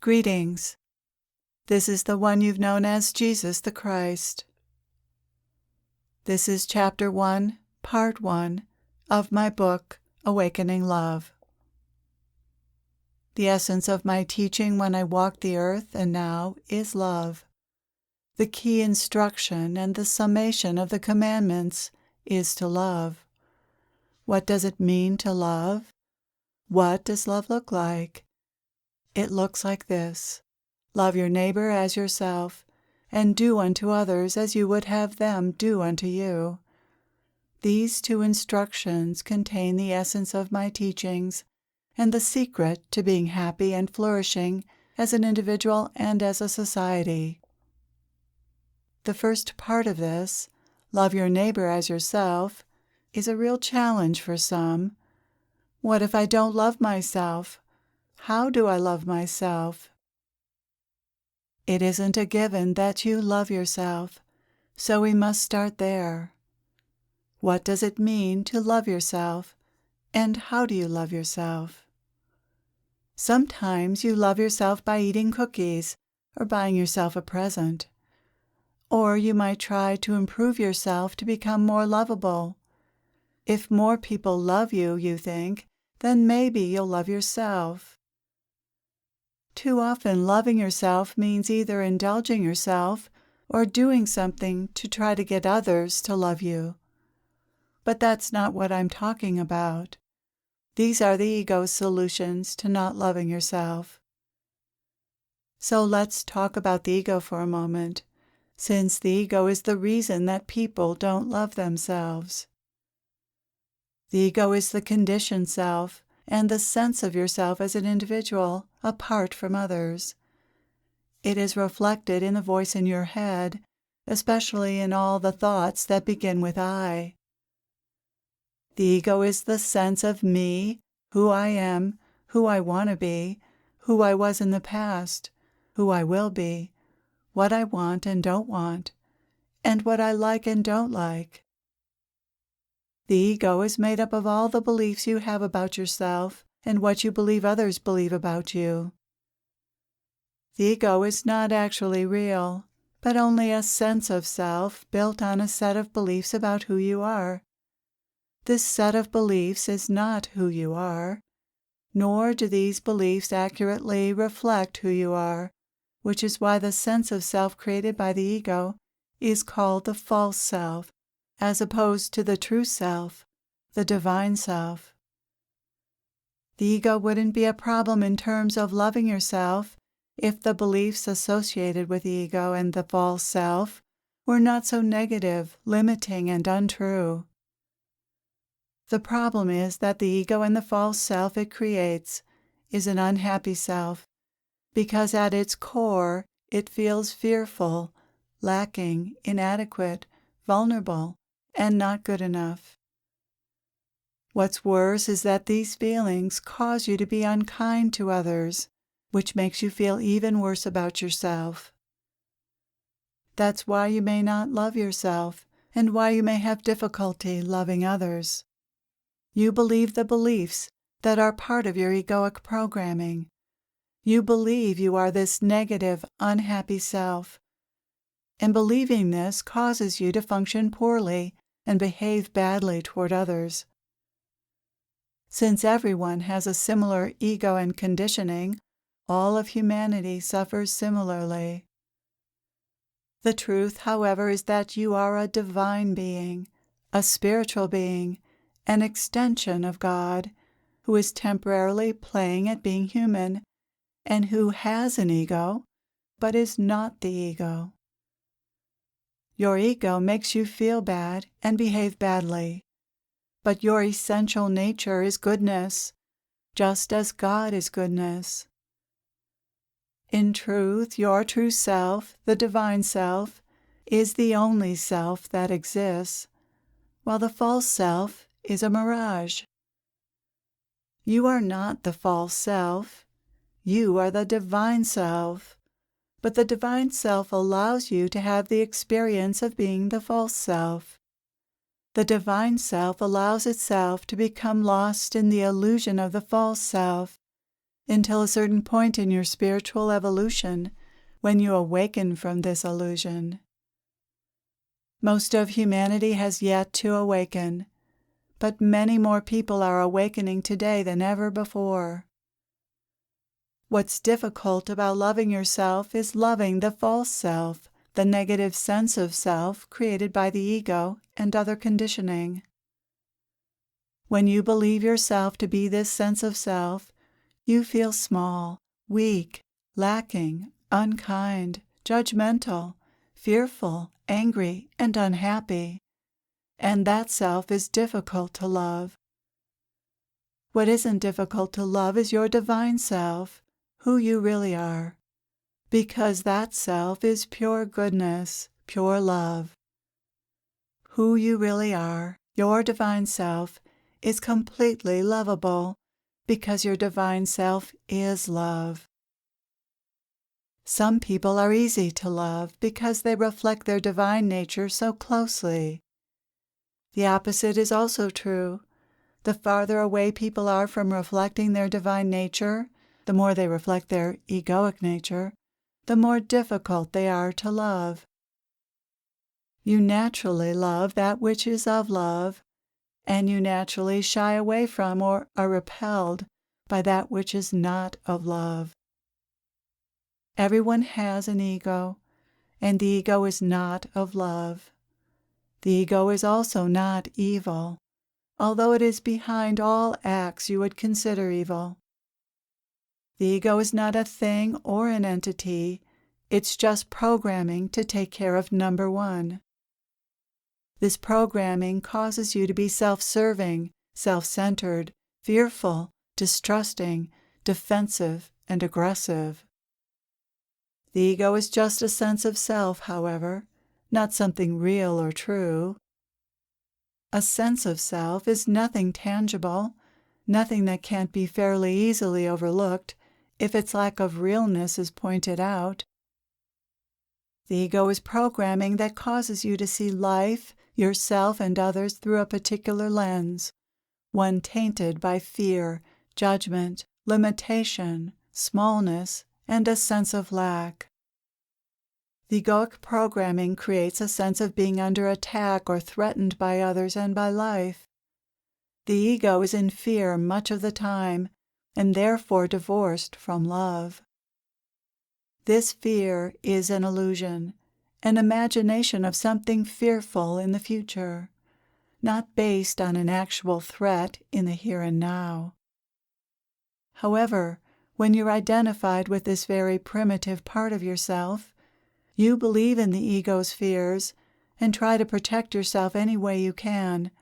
Greetings. This is the one you've known as Jesus the Christ. This is Chapter 1, Part 1 of my book, Awakening Love. The essence of my teaching when I walked the earth and now is love. The key instruction and the summation of the commandments is to love. What does it mean to love? What does love look like? It looks like this. Love your neighbor as yourself, and do unto others as you would have them do unto you. These two instructions contain the essence of my teachings and the secret to being happy and flourishing as an individual and as a society. The first part of this, love your neighbor as yourself, is a real challenge for some. What if I don't love myself? How do I love myself? It isn't a given that you love yourself, so we must start there. What does it mean to love yourself, and how do you love yourself? Sometimes you love yourself by eating cookies or buying yourself a present. Or you might try to improve yourself to become more lovable. If more people love you, you think, then maybe you'll love yourself. Too often, loving yourself means either indulging yourself or doing something to try to get others to love you. But that's not what I'm talking about. These are the ego's solutions to not loving yourself. So let's talk about the ego for a moment, since the ego is the reason that people don't love themselves. The ego is the conditioned self and the sense of yourself as an individual, apart from others. It is reflected in the voice in your head, especially in all the thoughts that begin with I. The ego is the sense of me, who I am, who I want to be, who I was in the past, who I will be, what I want and don't want, and what I like and don't like. The ego is made up of all the beliefs you have about yourself and what you believe others believe about you. The ego is not actually real, but only a sense of self built on a set of beliefs about who you are. This set of beliefs is not who you are, nor do these beliefs accurately reflect who you are, which is why the sense of self created by the ego is called the false self, as opposed to the true self, the divine self. The ego wouldn't be a problem in terms of loving yourself if the beliefs associated with the ego and the false self were not so negative, limiting, and untrue. The problem is that the ego and the false self it creates is an unhappy self, because at its core it feels fearful, lacking, inadequate, vulnerable, and not good enough. What's worse is that these feelings cause you to be unkind to others, which makes you feel even worse about yourself. That's why you may not love yourself, and why you may have difficulty loving others. You believe the beliefs that are part of your egoic programming. You believe you are this negative, unhappy self, and believing this causes you to function poorly and behave badly toward others. Since everyone has a similar ego and conditioning, all of humanity suffers similarly. The truth, however, is that you are a divine being, a spiritual being, an extension of God, who is temporarily playing at being human, and who has an ego, but is not the ego. Your ego makes you feel bad and behave badly, but your essential nature is goodness, just as God is goodness. In truth, your true self, the divine self, is the only self that exists, while the false self is a mirage. You are not the false self. You are the divine self. But the divine self allows you to have the experience of being the false self. The divine self allows itself to become lost in the illusion of the false self, until a certain point in your spiritual evolution when you awaken from this illusion. Most of humanity has yet to awaken, but many more people are awakening today than ever before. What's difficult about loving yourself is loving the false self, the negative sense of self created by the ego and other conditioning. When you believe yourself to be this sense of self, you feel small, weak, lacking, unkind, judgmental, fearful, angry, and unhappy, and that self is difficult to love. What isn't difficult to love is your divine self, who you really are, because that self is pure goodness, pure love. Who you really are, your divine self, is completely lovable, because your divine self is love. Some people are easy to love because they reflect their divine nature so closely. The opposite is also true. The farther away people are from reflecting their divine nature, the more they reflect their egoic nature, the more difficult they are to love. You naturally love that which is of love, and you naturally shy away from or are repelled by that which is not of love. Everyone has an ego, and the ego is not of love. The ego is also not evil, although it is behind all acts you would consider evil. The ego is not a thing or an entity, it's just programming to take care of number one. This programming causes you to be self-serving, self-centered, fearful, distrusting, defensive, and aggressive. The ego is just a sense of self, however, not something real or true. A sense of self is nothing tangible, nothing that can't be fairly easily overlooked if its lack of realness is pointed out. The ego is programming that causes you to see life, yourself, and others through a particular lens, one tainted by fear, judgment, limitation, smallness, and a sense of lack. The egoic programming creates a sense of being under attack or threatened by others and by life. The ego is in fear much of the time, and therefore divorced from love. This fear is an illusion, an imagination of something fearful in the future, not based on an actual threat in the here and now. However, when you're identified with this very primitive part of yourself, you believe in the ego's fears and try to protect yourself any way you can,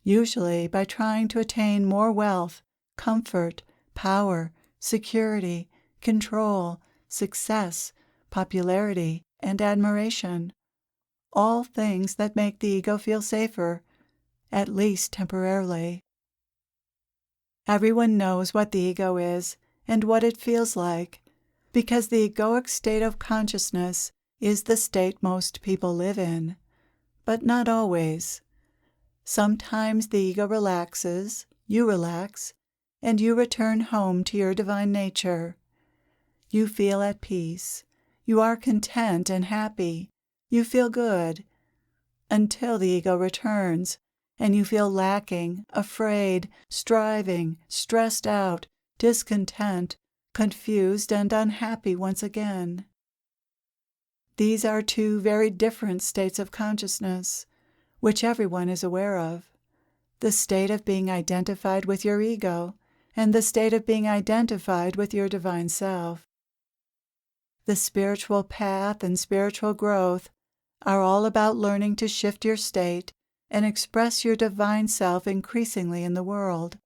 usually by trying to attain more wealth, comfort, power, security, control, success, popularity, and admiration, all things that make the ego feel safer, at least temporarily. Everyone knows what the ego is and what it feels like, because the egoic state of consciousness is the state most people live in, but not always. Sometimes the ego relaxes, you relax, and you return home to your divine nature. You feel at peace. You are content and happy. You feel good, until the ego returns, and you feel lacking, afraid, striving, stressed out, discontent, confused, and unhappy once again. These are two very different states of consciousness, which everyone is aware of. The state of being identified with your ego, and the state of being identified with your divine self. The spiritual path and spiritual growth are all about learning to shift your state and express your divine self increasingly in the world.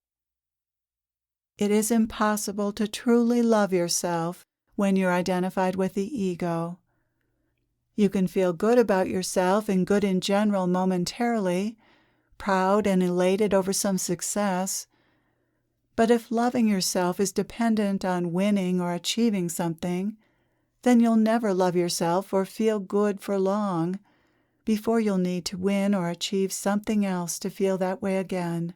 It is impossible to truly love yourself when you're identified with the ego. You can feel good about yourself and good in general momentarily, proud and elated over some success. But if loving yourself is dependent on winning or achieving something, then you'll never love yourself or feel good for long before you'll need to win or achieve something else to feel that way again.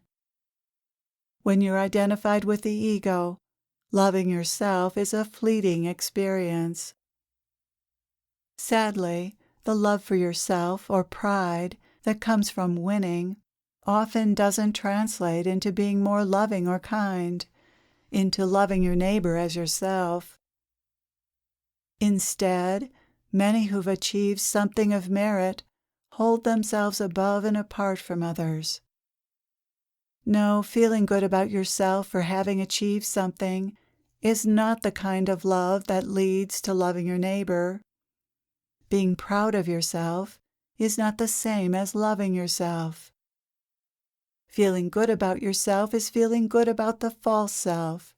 When you're identified with the ego, Loving yourself is a fleeting experience. Sadly, the love for yourself or pride that comes from winning often doesn't translate into being more loving or kind, into loving your neighbor as yourself. Instead, many who've achieved something of merit hold themselves above and apart from others. No, feeling good about yourself for having achieved something is not the kind of love that leads to loving your neighbor. Being proud of yourself is not the same as loving yourself. Feeling good about yourself is feeling good about the false self,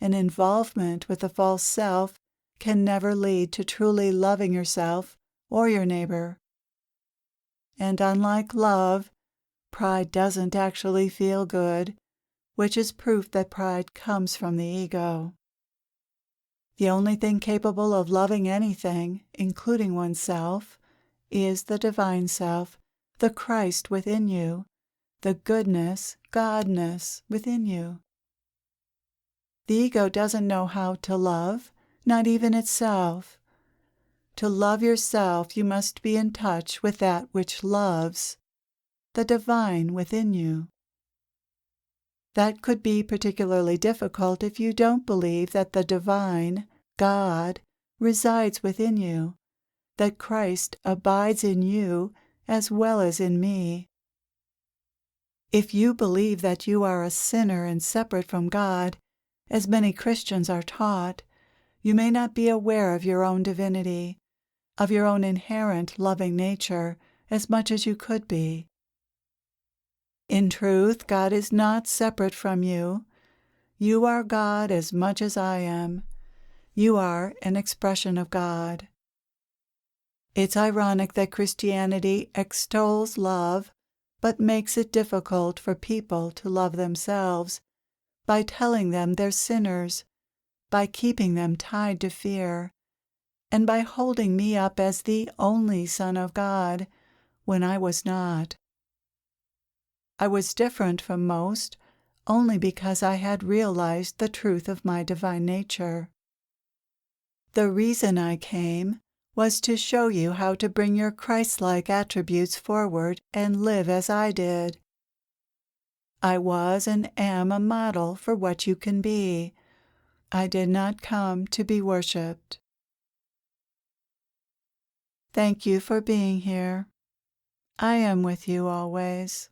and involvement with the false self can never lead to truly loving yourself or your neighbor. And unlike love, pride doesn't actually feel good, which is proof that pride comes from the ego. The only thing capable of loving anything, including oneself, is the divine self, the Christ within you, the goodness, Godness within you. The ego doesn't know how to love, not even itself. To love yourself, you must be in touch with that which loves, the divine within you. That could be particularly difficult if you don't believe that the divine, God, resides within you, that Christ abides in you as well as in me. If you believe that you are a sinner and separate from God, as many Christians are taught, you may not be aware of your own divinity, of your own inherent loving nature, as much as you could be. In truth, God is not separate from you. You are God as much as I am. You are an expression of God. It's ironic that Christianity extols love, but makes it difficult for people to love themselves by telling them they're sinners, by keeping them tied to fear, and by holding me up as the only Son of God when I was not. I was different from most only because I had realized the truth of my divine nature. The reason I came was to show you how to bring your Christ-like attributes forward and live as I did. I was and am a model for what you can be. I did not come to be worshipped. Thank you for being here. I am with you always.